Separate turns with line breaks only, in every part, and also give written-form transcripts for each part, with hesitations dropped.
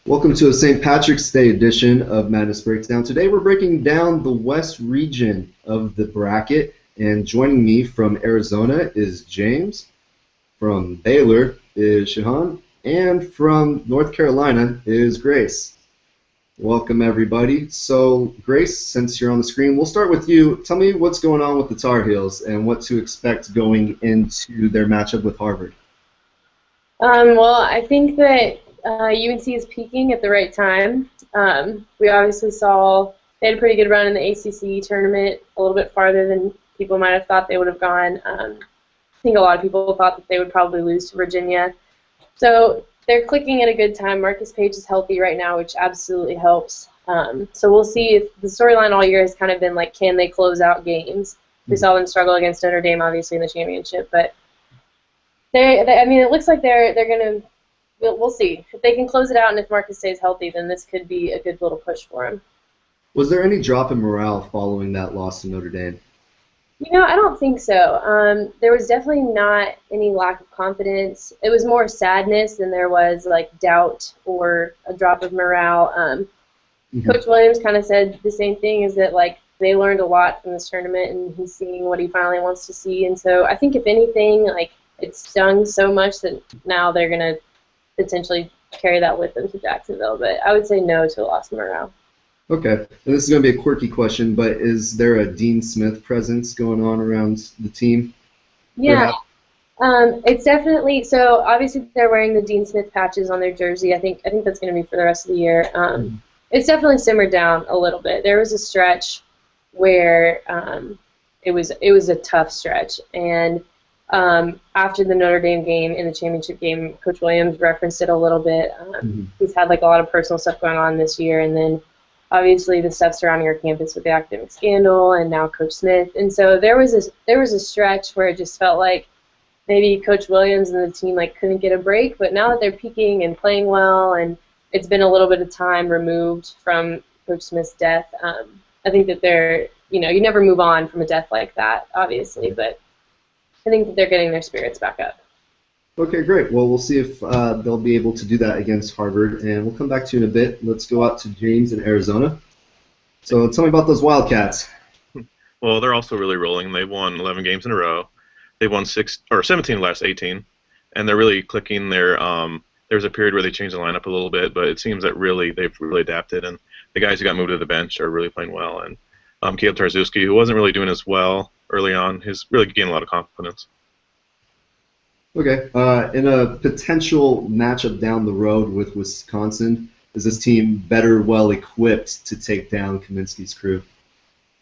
Welcome to a St. Patrick's Day edition of Madness Breakdown. Today we're breaking down the West region of the bracket, and joining me from Arizona is James, from Baylor is Shahan, and from North Carolina is Grace. Welcome everybody. So Grace, since you're on the screen, we'll start with you. Tell me what's going on with the Tar Heels and what to expect going into their matchup with Harvard.
Well, I think that UNC is peaking at the right time. We obviously saw they had a pretty good run in the ACC tournament, a little bit farther than people might have thought they would have gone. I think a lot of people thought that they would probably lose to Virginia. So they're clicking at a good time. Marcus Page is healthy right now, which absolutely helps. So we'll see if the storyline all year has kind of been like, can they close out games? We saw them struggle against Notre Dame, obviously, in the championship, but I mean, it looks like they're going to. We'll see if they can close it out, and if Marcus stays healthy, then this could be a good little push for him.
Was there any drop in morale following that loss to Notre Dame?
I don't think so. There was definitely not any lack of confidence. It was more sadness than there was like doubt or a drop of morale. Coach Williams kind of said the same thing: is that like they learned a lot from this tournament, and he's seeing what he finally wants to see. And so I think if anything, like it stung so much that now they're gonna potentially carry that with them to Jacksonville, but I would say no to a loss of morale.
Okay, and this is going to be a quirky question, but is there a Dean Smith presence going on around the team?
Yeah, it's definitely, so obviously they're wearing the Dean Smith patches on their jersey. I think that's going to be for the rest of the year. It's definitely simmered down a little bit. There was a stretch where it was a tough stretch, and after the Notre Dame game, in the championship game, Coach Williams referenced it a little bit. He's had like a lot of personal stuff going on this year, and then obviously the stuff surrounding our campus with the academic scandal, and now Coach Smith. And so there was a stretch where it just felt like maybe Coach Williams and the team like couldn't get a break. But now that they're peaking and playing well, and it's been a little bit of time removed from Coach Smith's death, I think that they're you never move on from a death like that, obviously, but I think that they're getting their spirits back up.
Okay, great. Well, we'll see if they'll be able to do that against Harvard, and we'll come back to you in a bit. Let's go out to James in Arizona. So tell me about those Wildcats.
Well, they're also really rolling. They've won 11 games in a row. They've won 17 of the last 18, and they're really clicking. There was a period where they changed the lineup a little bit, but it seems that they've really adapted, and the guys who got moved to the bench are really playing well. And Caleb Tarzewski, who wasn't really doing as well early on, has really gained a lot of confidence.
Okay. In a potential matchup down the road with Wisconsin, is this team better well equipped to take down Kaminsky's crew?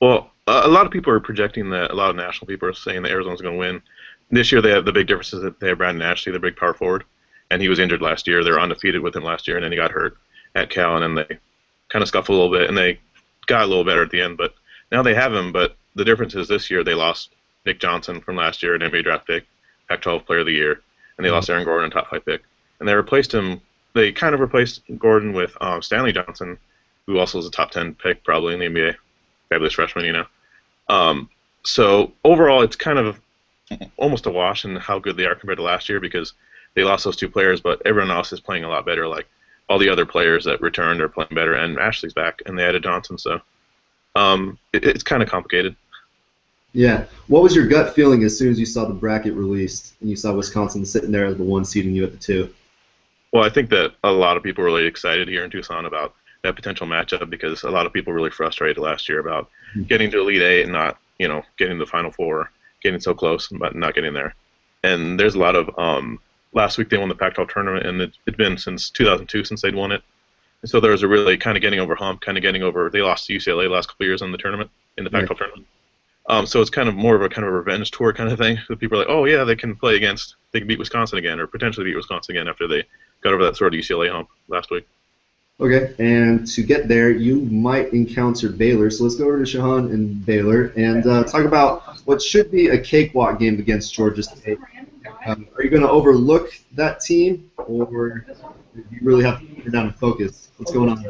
Well, a lot of people are projecting that. A lot of national people are saying that Arizona's going to win. This year, they have the big difference is that they have Brandon Ashley, the big power forward, and he was injured last year. They were undefeated with him last year, and then he got hurt at Cal, and then they kind of scuffled a little bit, and they got a little better at the end. But now they have him. But the difference is this year they lost Nick Johnson from last year, an NBA draft pick, Pac-12 Player of the Year, and they lost Aaron Gordon, a top 5 pick. And they replaced him. They kind of replaced Gordon with Stanley Johnson, who also was a top 10 pick probably in the NBA, fabulous freshman, So overall, it's kind of almost a wash in how good they are compared to last year because they lost those two players, but everyone else is playing a lot better. Like all the other players that returned are playing better, and Ashley's back, and they added Johnson, so it's kind of complicated.
Yeah. What was your gut feeling as soon as you saw the bracket released and you saw Wisconsin sitting there as the 1 seed and you at the 2?
Well, I think that a lot of people were really excited here in Tucson about that potential matchup because a lot of people were really frustrated last year about getting to Elite Eight and not, getting to the Final Four, getting so close but not getting there. And there's a lot of last week they won the Pac-12 tournament, and it's been since 2002 since they'd won it. And so there was a really kind of getting over hump, they lost to UCLA the last couple of years in the tournament, in the Pac-12 tournament. So it's kind of more of a kind of a revenge tour kind of thing. So people are like, oh yeah, they can beat Wisconsin again, or potentially beat Wisconsin again after they got over that sort of UCLA hump last week.
Okay, and to get there, you might encounter Baylor. So let's go over to Shahan and Baylor and talk about what should be a cakewalk game against Georgia State. Are you going to overlook that team, or do you really have to put it down and focus? What's going on?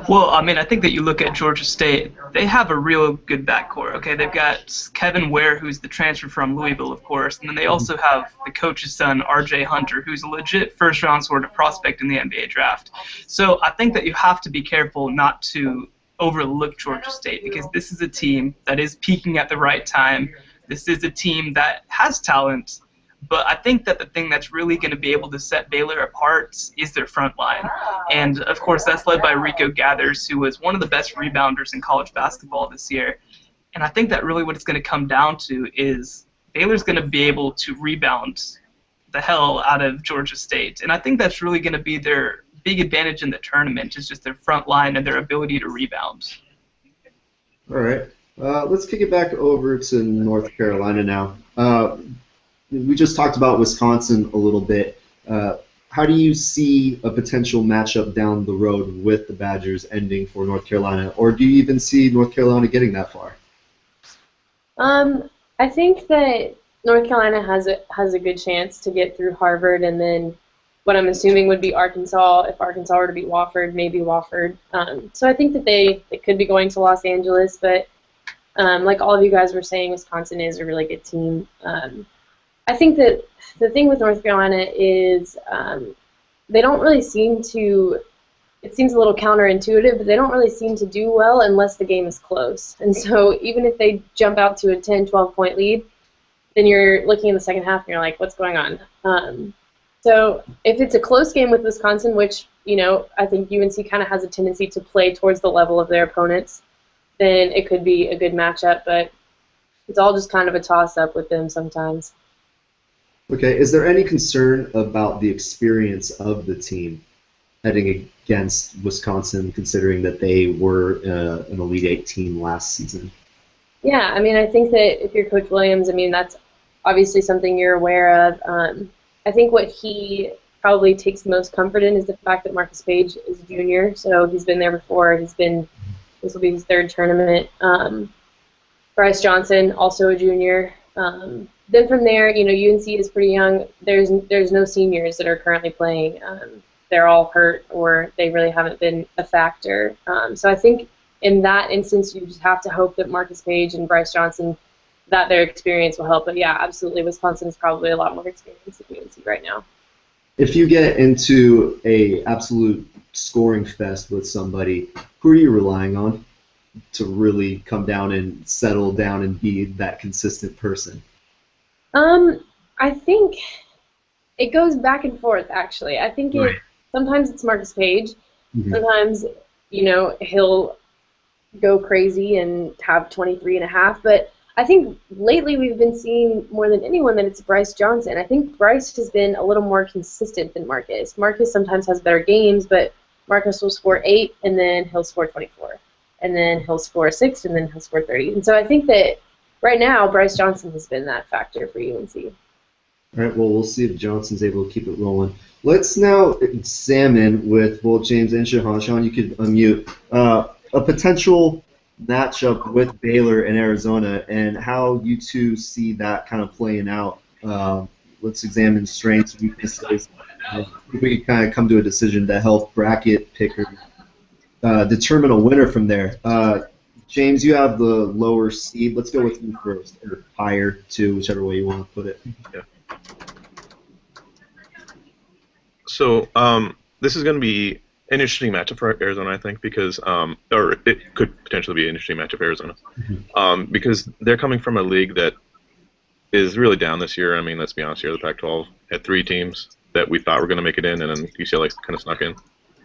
Well, I mean, I think that you look at Georgia State, they have a real good backcourt. Okay, they've got Kevin Ware, who's the transfer from Louisville, of course, and then they also have the coach's son, R.J. Hunter, who's a legit first-round sort of prospect in the NBA draft. So I think that you have to be careful not to overlook Georgia State, because this is a team that is peaking at the right time. This is a team that has talent. But I think that the thing that's really going to be able to set Baylor apart is their front line. And, of course, that's led by Rico Gathers, who was one of the best rebounders in college basketball this year. And I think that really what it's going to come down to is Baylor's going to be able to rebound the hell out of Georgia State. And I think that's really going to be their big advantage in the tournament, is just their front line and their ability to rebound.
All right. Let's kick it back over to North Carolina now. We just talked about Wisconsin a little bit. How do you see a potential matchup down the road with the Badgers ending for North Carolina, or do you even see North Carolina getting that far?
I think that North Carolina has a good chance to get through Harvard, and then what I'm assuming would be Arkansas. If Arkansas were to beat Wofford, maybe Wofford. So I think that they could be going to Los Angeles, but like all of you guys were saying, Wisconsin is a really good team. I think that the thing with North Carolina is they don't really seem to, it seems a little counterintuitive, but they don't really seem to do well unless the game is close. And so even if they jump out to a 10, 12-point lead, then you're looking in the second half and you're like, what's going on? So if it's a close game with Wisconsin, which, you know, I think UNC kind of has a tendency to play towards the level of their opponents, then it could be a good matchup, but it's all just kind of a toss-up with them sometimes.
Okay, is there any concern about the experience of the team heading against Wisconsin, considering that they were an Elite Eight team last season?
Yeah, I mean, I think that if you're Coach Williams, I mean, that's obviously something you're aware of. I think what he probably takes most comfort in is the fact that Marcus Page is a junior, so he's been there before. This will be his third tournament. Bryce Johnson, also a junior. Then from there, you know, UNC is pretty young. There's no seniors that are currently playing. They're all hurt, or they really haven't been a factor. So I think in that instance, you just have to hope that Marcus Page and Bryce Johnson, that their experience will help. But yeah, absolutely, Wisconsin is probably a lot more experienced than UNC right now.
If you get into a absolute scoring fest with somebody, who are you relying on to really come down and settle down and be that consistent person?
I think it goes back and forth, actually. I think sometimes it's Marcus Page. Mm-hmm. Sometimes, you know, he'll go crazy and have 23.5. But I think lately we've been seeing more than anyone that it's Bryce Johnson. I think Bryce has been a little more consistent than Marcus. Marcus sometimes has better games, but Marcus will score 8, and then he'll score 24. And then he'll score 6, and then he'll score 30. And so I think that right now, Bryce Johnson has been that factor for UNC.
All right, well, we'll see if Johnson's able to keep it rolling. Let's now examine with both James and Shahan. Shahan, you could unmute. A potential matchup with Baylor and Arizona and how you two see that kind of playing out. Let's examine strengths, weaknesses. We can kind of come to a decision to help bracket pickers determine a winner from there. James, you have the lower seed. Let's go with you first, or higher, too, whichever way you want to put it.
Yeah. So this is going to be an interesting matchup for Arizona, I think, because or it could potentially be an interesting matchup for Arizona, because they're coming from a league that is really down this year. I mean, let's be honest here, the Pac-12 had 3 teams that we thought were going to make it in, and then UCLA kind of snuck in.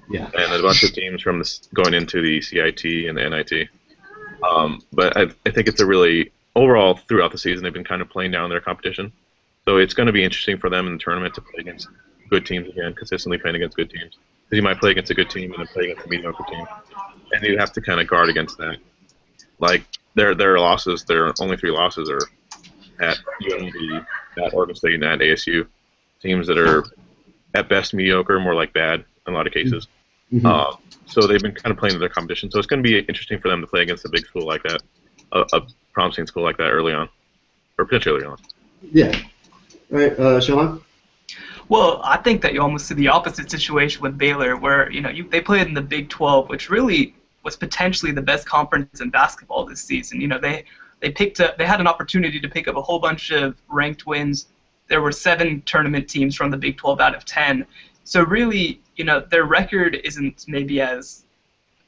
Yeah.
And a bunch of teams from this going into the CIT and the NIT. But I think it's a really, overall, throughout the season, they've been kind of playing down their competition. So it's going to be interesting for them in the tournament to play against good teams again, consistently playing against good teams. Because you might play against a good team and then play against a mediocre team. And you have to kind of guard against that. Like, their losses, their only 3 losses are at UNLV, at Oregon State, and at ASU. Teams that are, at best, mediocre, more like bad in a lot of cases. Mm-hmm. So they've been kind of playing their competition. So it's going to be interesting for them to play against a big school like that, a promising school like that early on, or potentially early on.
Yeah. All right, Sean?
Well, I think that you almost see the opposite situation with Baylor, where they played in the Big 12, which really was potentially the best conference in basketball this season. They had an opportunity to pick up a whole bunch of ranked wins. There were 7 tournament teams from the Big 12 out of 10. So really, their record isn't maybe as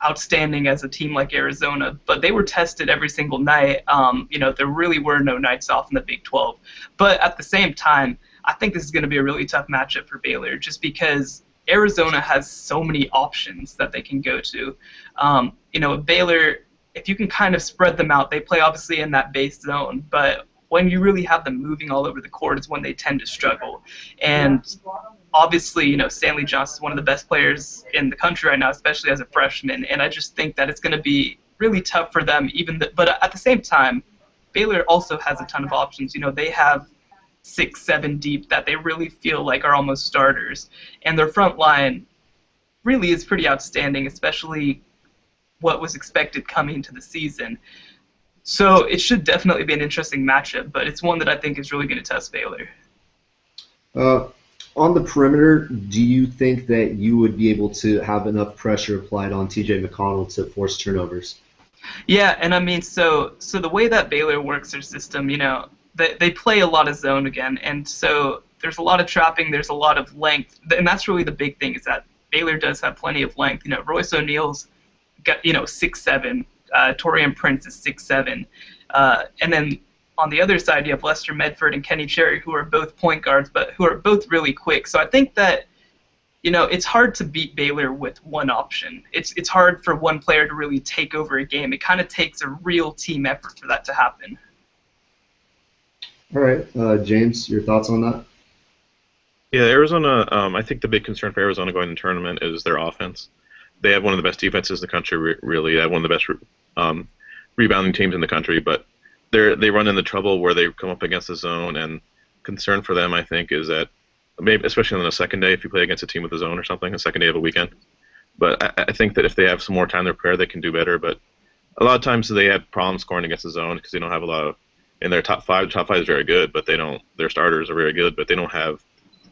outstanding as a team like Arizona, but they were tested every single night. There really were no nights off in the Big 12. But at the same time, I think this is going to be a really tough matchup for Baylor, just because Arizona has so many options that they can go to. Baylor, if you can kind of spread them out, they play obviously in that base zone, but when you really have them moving all over the court is when they tend to struggle. And obviously, Stanley Johnson is one of the best players in the country right now, especially as a freshman, and I just think that it's going to be really tough for them. But at the same time, Baylor also has a ton of options. They have 6, 7 deep that they really feel like are almost starters, and their front line really is pretty outstanding, especially what was expected coming into the season. So it should definitely be an interesting matchup, but it's one that I think is really going to test Baylor.
On the perimeter, do you think that you would be able to have enough pressure applied on TJ McConnell to force turnovers?
Yeah, and I mean, so the way that Baylor works their system, they play a lot of zone again, and so there's a lot of trapping, there's a lot of length, and that's really the big thing, is that Baylor does have plenty of length. Royce O'Neal's got 6'7", Torian Prince is 6'7", and then on the other side you have Lester Medford and Kenny Cherry, who are both point guards, but who are both really quick. So I think that it's hard to beat Baylor with one option. It's hard for one player to really take over a game. It kind of takes a real team effort for that to happen.
All right, James, your thoughts on that?
Yeah, Arizona, I think the big concern for Arizona going to the tournament is their offense. They have one of the best defenses in the country, really. They have one of the best rebounding teams in the country, but they run into trouble where they come up against the zone, and concern for them, I think, is that maybe, especially on the second day, if you play against a team with a zone or something, the second day of a weekend. But I think that if they have some more time to prepare, they can do better. But a lot of times they have problems scoring against the zone because they don't have a lot of, in their top five is very good, but their starters are very good, but they don't have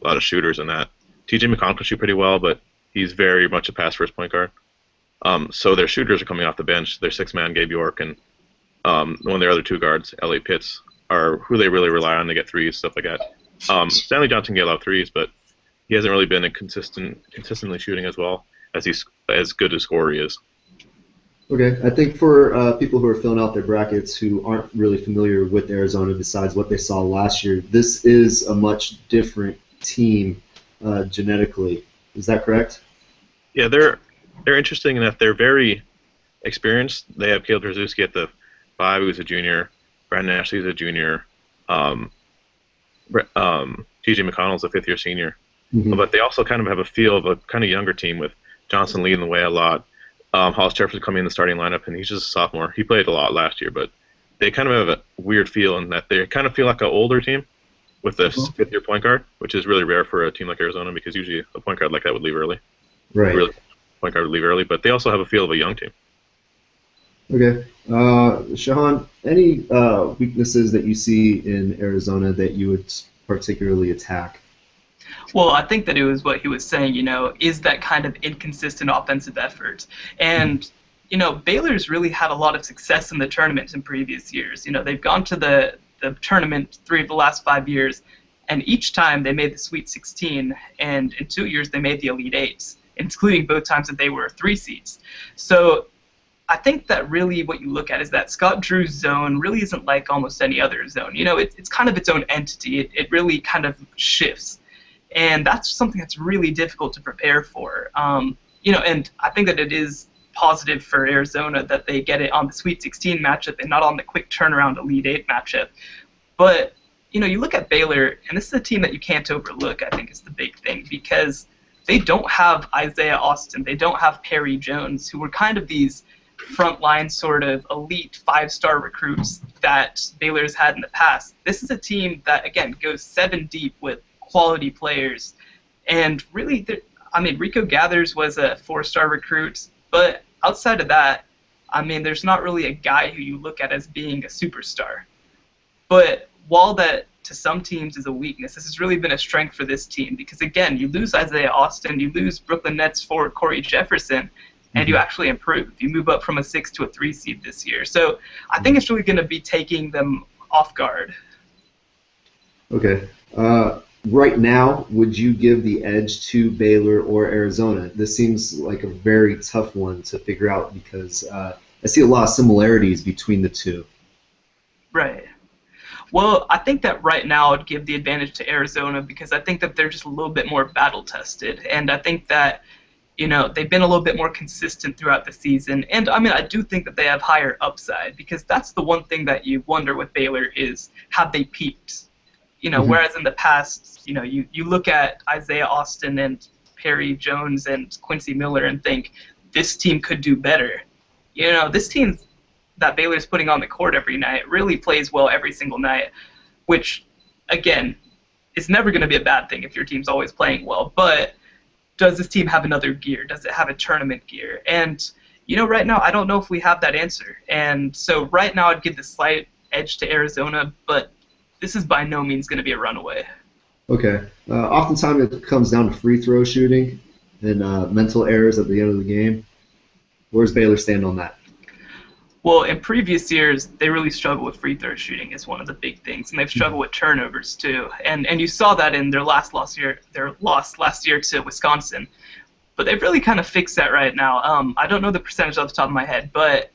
a lot of shooters in that. TJ McConnell can shoot pretty well, but he's very much a pass-first point guard. So their shooters are coming off the bench. Their six-man, Gabe York, and one of their other 2 guards, Elliot Pitts, are who they really rely on to get threes, stuff like that. Stanley Johnson get a lot of threes, but he hasn't really been consistently shooting as well as he's as good a scorer he is.
Okay, I think for people who are filling out their brackets who aren't really familiar with Arizona besides what they saw last year, this is a much different team genetically. Is that correct?
Yeah, they're interesting in that they're very experienced. They have Caleb Drzezinski at the 5, who's a junior. Brandon Ashley's a junior. T.J. McConnell's a 5th-year senior. Mm-hmm. But they also kind of have a feel of a kind of younger team with Johnson leading the way a lot. Hollis Jefferson coming in the starting lineup, and he's just a sophomore. He played a lot last year, but they kind of have a weird feel in that they kind of feel like an older team with a 5th-year point guard, which is really rare for a team like Arizona because usually a point guard like that would leave early.
Right.
Really, point guard would leave early, but they also have a feel of a young team.
Okay. Shahan, any weaknesses that you see in Arizona that you would particularly attack?
Well, I think that it was what he was saying, is that kind of inconsistent offensive effort. And, Baylor's really had a lot of success in the tournament in previous years. They've gone to the tournament 3 of the last 5 years, and each time they made the Sweet 16, and in 2 years they made the Elite Eights, including both times that they were 3 seeds. So I think that really what you look at is that Scott Drew's zone really isn't like almost any other zone. It's kind of its own entity. It really kind of shifts. And that's something that's really difficult to prepare for. And I think that it is positive for Arizona that they get it on the Sweet 16 matchup and not on the quick turnaround Elite 8 matchup. But, you look at Baylor, and this is a team that you can't overlook, I think is the big thing, because they don't have Isaiah Austin. They don't have Perry Jones, who were kind of these frontline sort of elite 5-star recruits that Baylor's had in the past. This is a team that, again, goes 7 deep with quality players. And really, Rico Gathers was a 4-star recruit, but outside of that, there's not really a guy who you look at as being a superstar. But while that to some teams is a weakness, this has really been a strength for this team because, again, you lose Isaiah Austin, you lose Brooklyn Nets forward Corey Jefferson, and you actually improve. You move up from a 6 to a 3 seed this year. So I think it's really going to be taking them off guard.
Okay. Right now, would you give the edge to Baylor or Arizona? This seems like a very tough one to figure out because I see a lot of similarities between the two.
Right. Well, I think that right now I'd give the advantage to Arizona because I think that they're just a little bit more battle-tested. And I think that, they've been a little bit more consistent throughout the season. And, I do think that they have higher upside because that's the one thing that you wonder with Baylor is have they peaked? Whereas in the past, you look at Isaiah Austin and Perry Jones and Quincy Miller and think this team could do better. This team that Baylor's putting on the court every night really plays well every single night, which, again, is never going to be a bad thing if your team's always playing well. But does this team have another gear? Does it have a tournament gear? And, right now I don't know if we have that answer. And so right now I'd give the slight edge to Arizona, but this is by no means going to be a runaway.
Okay. Oftentimes it comes down to free throw shooting and mental errors at the end of the game. Where's Baylor stand on that?
Well, in previous years, they really struggled with free throw shooting is one of the big things, and they've struggled with turnovers too. And you saw that in their loss last year to Wisconsin. But they've really kind of fixed that right now. I don't know the percentage off the top of my head, but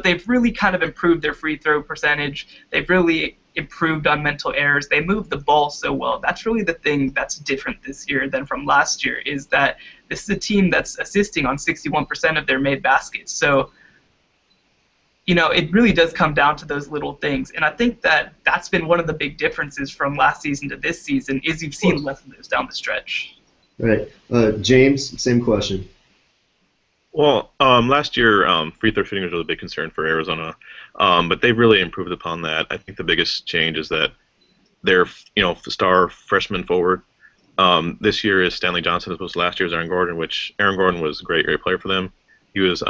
they've really kind of improved their free throw percentage. They've really improved on mental errors. They move the ball so well. That's really the thing that's different this year than from last year is that this is a team that's assisting on 61% of their made baskets. So, it really does come down to those little things. And I think that that's been one of the big differences from last season to this season is you've seen less of those down the stretch.
Right. James, same question.
Well, last year, free throw shooting was a really big concern for Arizona, but they've really improved upon that. I think the biggest change is that their, star freshman forward this year is Stanley Johnson as opposed to last year's Aaron Gordon, which Aaron Gordon was a great player for them. He was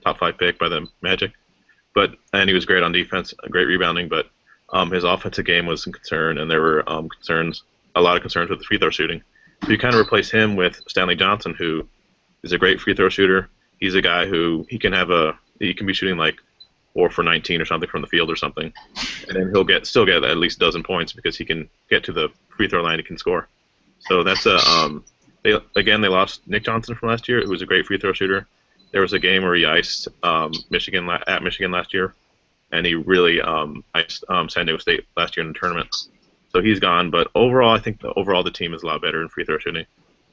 top 5 pick by the Magic, and he was great on defense, great rebounding, but his offensive game was a concern, and there were a lot of concerns with the free throw shooting. So you kind of replace him with Stanley Johnson, who is a great free throw shooter. He's a guy who he can be shooting like 4 for 19 or something from the field or something, and then he'll still get at least a dozen points because he can get to the free throw line. He can score. So that's they lost Nick Johnson from last year, who was a great free throw shooter. There was a game where he iced Michigan last year, and he really iced San Diego State last year in the tournament. So he's gone, but overall, I think the team is a lot better in free throw shooting.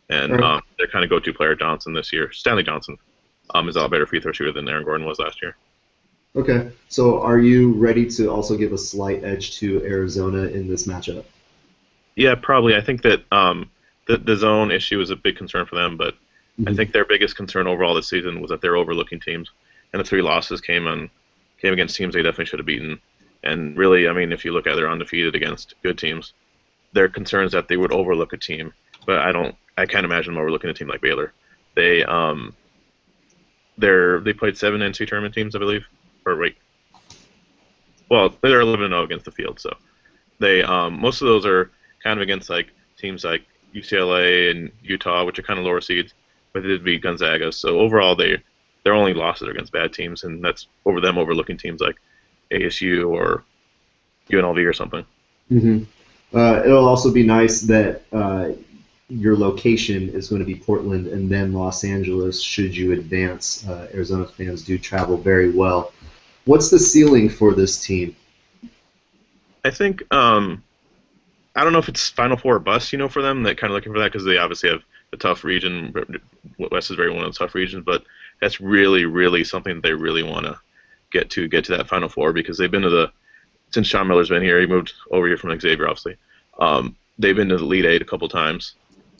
And their kind of go-to player, Johnson, this year, Stanley Johnson, is a lot better free throw shooter than Aaron Gordon was last year.
Okay, so are you ready to also give a slight edge to Arizona in this matchup?
Yeah, probably. I think that the zone issue is a big concern for them, but I think their biggest concern overall this season was that they're overlooking teams, and the 3 losses came against teams they definitely should have beaten. And really, if you look at it, they're undefeated against good teams. Their concern is that they would overlook a team, but I can't imagine them overlooking a team like Baylor. They played 7 NCAA tournament teams, I believe. Or wait, well, they're 11-0 against the field, so they most of those are kind of against like teams like UCLA and Utah, which are kind of lower seeds, but they did beat Gonzaga. So overall, their only losses are against bad teams, and that's over them overlooking teams like ASU or UNLV or something.
It'll also be nice that your location is going to be Portland and then Los Angeles should you advance. Arizona fans do travel very well. What's the ceiling for this team?
I think I don't know if it's Final Four or bust, for them. They're kind of looking for that because they obviously have a tough region. West is one of the tough regions, but that's really, really something that they really want to get to that Final Four because they've been since Sean Miller's been here. He moved over here from Xavier, obviously. They've been to the Elite Eight a couple times,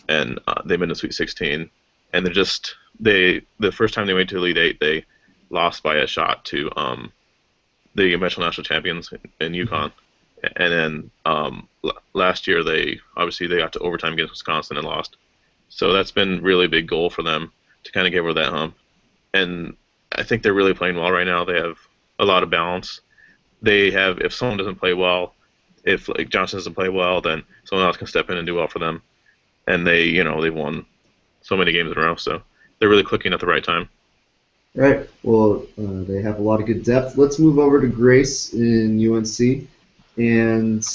and they've been to Sweet 16. And the first time they went to the Elite Eight, they lost by a shot to the eventual national champions in UConn. And then last year they got to overtime against Wisconsin and lost. So that's been really a big goal for them to kind of get over that hump. And I think they're really playing well right now. They have a lot of balance. They have, if someone doesn't play well, if like Johnson doesn't play well, then someone else can step in and do well for them. And they've won so many games in a row, so they're really clicking at the right time.
Right. Well, they have a lot of good depth. Let's move over to Grace in UNC. And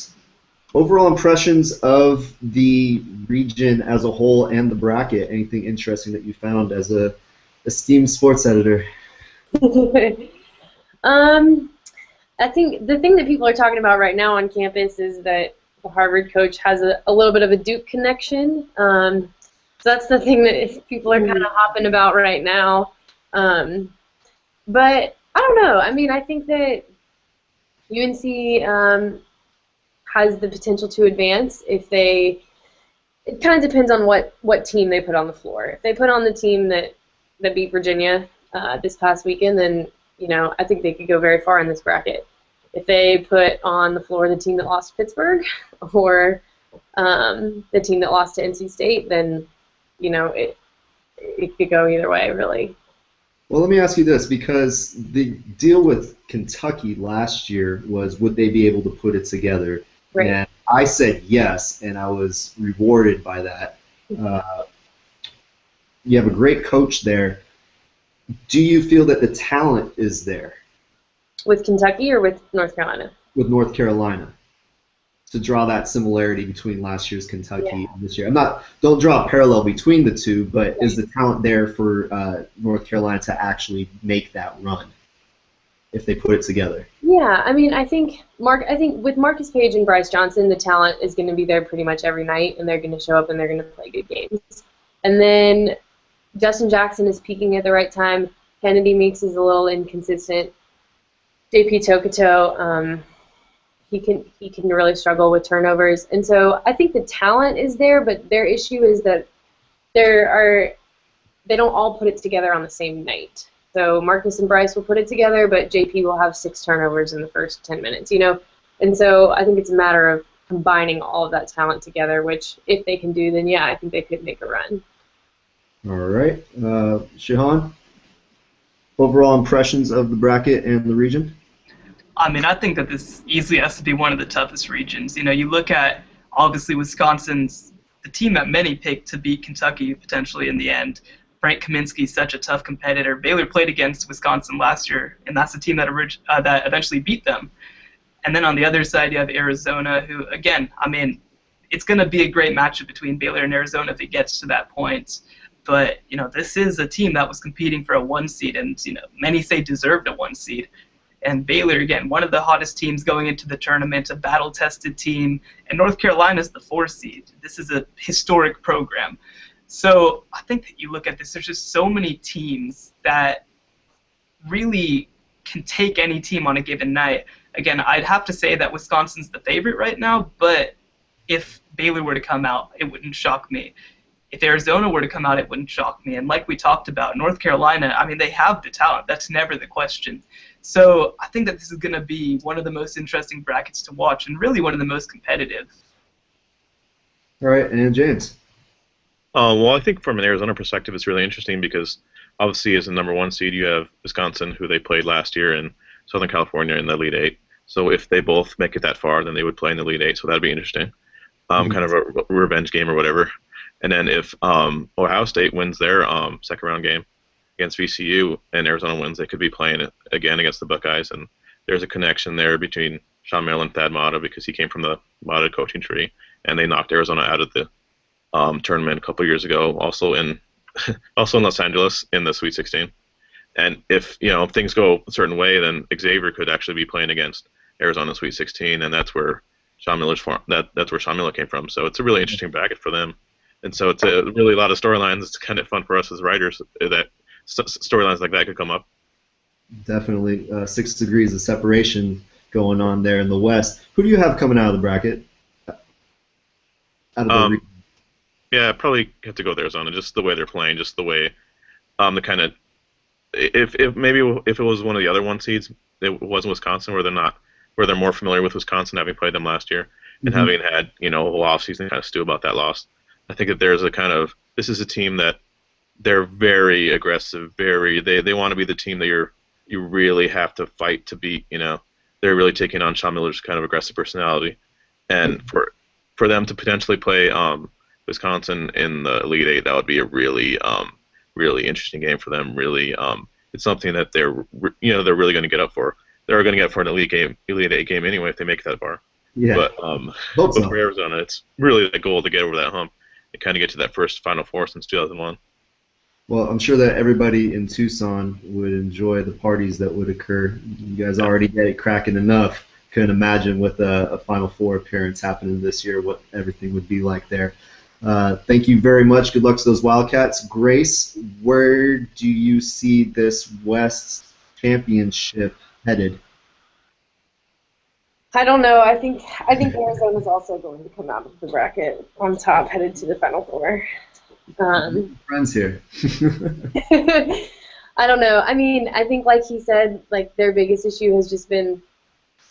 overall impressions of the region as a whole and the bracket. Anything interesting that you found as a esteemed sports editor?
I think the thing that people are talking about right now on campus is that the Harvard coach has a little bit of a Duke connection. So that's the thing that people are kind of hopping about right now. But I don't know. I mean, I think that UNC has the potential to advance if they. It kind of depends on what team they put on the floor. If they put on the team that beat Virginia this past weekend, then I think they could go very far in this bracket. If they put on the floor the team that lost to Pittsburgh or the team that lost to NC State, then it could go either way, really.
Well, let me ask you this, because the deal with Kentucky last year was, would they be able to put it together?
Right.
And I said yes, and I was rewarded by that. You have a great coach there. Do you feel that the talent is there?
With Kentucky or with North Carolina?
With North Carolina, to draw that similarity between last year's Kentucky and this year. Don't draw a parallel between the two, but is the talent there for North Carolina to actually make that run if they put it together?
Yeah, I mean, I think with Marcus Page and Bryce Johnson, the talent is going to be there pretty much every night, and they're going to show up and they're going to play good games. And then Justin Jackson is peaking at the right time. Kennedy Meeks is a little inconsistent. JP Tokoto, he can really struggle with turnovers, and so I think the talent is there, but their issue is that they don't all put it together on the same night. So Marcus and Bryce will put it together, but JP will have 6 turnovers in the first 10 minutes, and so I think it's a matter of combining all of that talent together, which if they can do, then yeah, I think they could make a run.
All right, Shihan, overall impressions of the bracket and the region?
I mean, I think that this easily has to be one of the toughest regions. You look at, obviously, Wisconsin's the team that many picked to beat Kentucky potentially in the end. Frank Kaminsky's such a tough competitor. Baylor played against Wisconsin last year, and that's the team that eventually beat them. And then on the other side, you have Arizona, who, again, I mean, it's going to be a great matchup between Baylor and Arizona if it gets to that point. But, this is a team that was competing for a 1 seed, and, many say deserved a 1 seed. And Baylor, again, one of the hottest teams going into the tournament, a battle-tested team, and North Carolina's the 4 seed. This is a historic program. So I think that you look at this, there's just so many teams that really can take any team on a given night. Again, I'd have to say that Wisconsin's the favorite right now, but if Baylor were to come out, it wouldn't shock me. If Arizona were to come out, it wouldn't shock me. And like we talked about, North Carolina, I mean, they have the talent. That's never the question. So I think that this is going to be one of the most interesting brackets to watch and really one of the most competitive.
All right, and James?
Well, I think from an Arizona perspective, it's really interesting because obviously as the number 1 seed, you have Wisconsin, who they played last year, in Southern California in the Elite Eight. So if they both make it that far, then they would play in the Elite Eight. So that'd be interesting. Kind of a revenge game or whatever. And then if Ohio State wins their second round game against VCU and Arizona wins, they could be playing it again against the Buckeyes. And there's a connection there between Sean Merrill and Thad Matta because he came from the Matta coaching tree, and they knocked Arizona out of the tournament a couple years ago, also in Los Angeles in the Sweet 16. And if things go a certain way, then Xavier could actually be playing against Arizona Sweet 16, and that's where Sean Miller came from. So it's a really interesting bracket for them. And so it's a really lot of storylines. It's kind of fun for us as writers that storylines like that could come up.
Definitely 6 degrees of separation going on there in the West. Who do you have coming out of the bracket?
Yeah, probably have to go with Arizona. Just the way they're playing, just the way the kind of if it was one of the other 1 seeds, it wasn't Wisconsin, where they're more familiar with Wisconsin, having played them last year and having had a whole offseason kind of stew about that loss. I think that there's this is a team that they're very aggressive, they want to be the team that you really have to fight to beat. They're really taking on Sean Miller's kind of aggressive personality, And for them to potentially play Wisconsin in the Elite Eight, that would be a really really interesting game for them. Really, it's something that they're really going to get up for. They're going to get up for an Elite Eight game anyway if they make that far.
Yeah.
But
Hope so.
for Arizona, it's really the goal to get over that hump and kind of get to that first Final Four since 2001.
Well, I'm sure that everybody in Tucson would enjoy the parties that would occur. You guys already get it cracking enough. Couldn't imagine with a Final Four appearance happening this year what everything would be like there. Thank you very much. Good luck to those Wildcats. Grace, where do you see this West Championship headed?
I don't know. I think Arizona's also going to come out of the bracket on top, headed to the Final Four.
Friends here.
I don't know. I mean, I think like he said, like their biggest issue has just been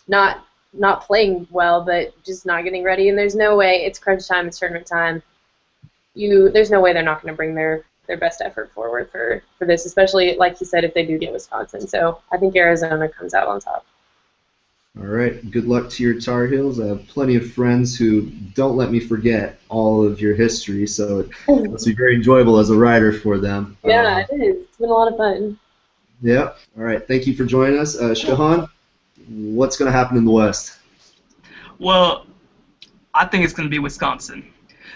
not playing well, but just not getting ready. And there's no way, it's crunch time, it's tournament time. There's no way they're not going to bring their best effort forward for this, especially like he said, if they do get Wisconsin. So I think Arizona comes out on top.
All right. Good luck to your Tar Heels. I have plenty of friends who don't let me forget all of your history, so it must be very enjoyable as a writer for them.
Yeah, it is. It's been a lot of fun.
Yeah. All right. Thank you for joining us. Shahan, what's going to happen in the West?
Well, I think it's going to be Wisconsin.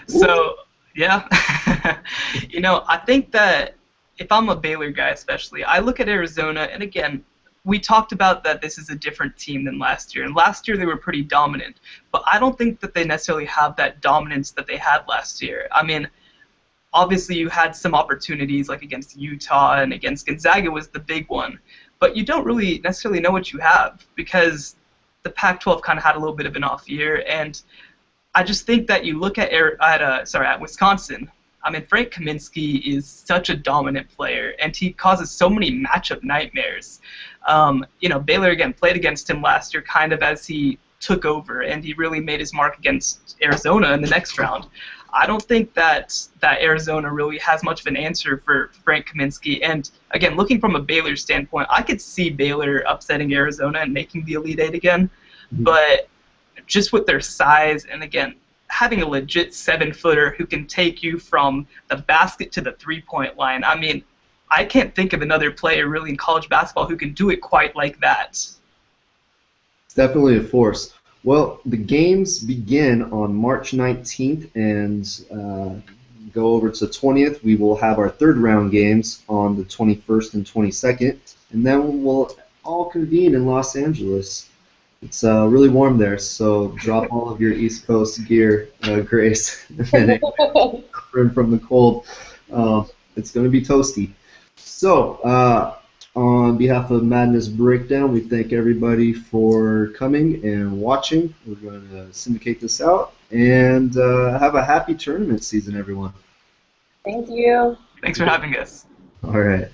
So, yeah. I think that if I'm a Baylor guy especially, I look at Arizona, and again, we talked about that this is a different team than last year, and last year they were pretty dominant, but I don't think that they necessarily have that dominance that they had last year. I mean, obviously you had some opportunities like against Utah and against Gonzaga was the big one, but you don't really necessarily know what you have because the Pac-12 kind of had a little bit of an off year, and I just think that you look at Wisconsin. I mean, Frank Kaminsky is such a dominant player, and he causes so many matchup nightmares. Baylor, again, played against him last year kind of as he took over, and he really made his mark against Arizona in the next round. I don't think that Arizona really has much of an answer for Frank Kaminsky. And, again, looking from a Baylor standpoint, I could see Baylor upsetting Arizona and making the Elite Eight again. Mm-hmm. But just with their size and, again, having a legit 7-footer who can take you from the basket to the three-point line, I mean, I can't think of another player really in college basketball who can do it quite like that.
It's definitely a force. Well, the games begin on March 19th and go over to the 20th. We will have our third round games on the 21st and 22nd, and then we'll all convene in Los Angeles. It's really warm there, so drop all of your East Coast gear, Grace, and from the cold. It's going to be toasty. So, on behalf of Madness Breakdown, we thank everybody for coming and watching. We're going to syndicate this out, and have a happy tournament season, everyone.
Thank you.
Thanks for having us.
All right.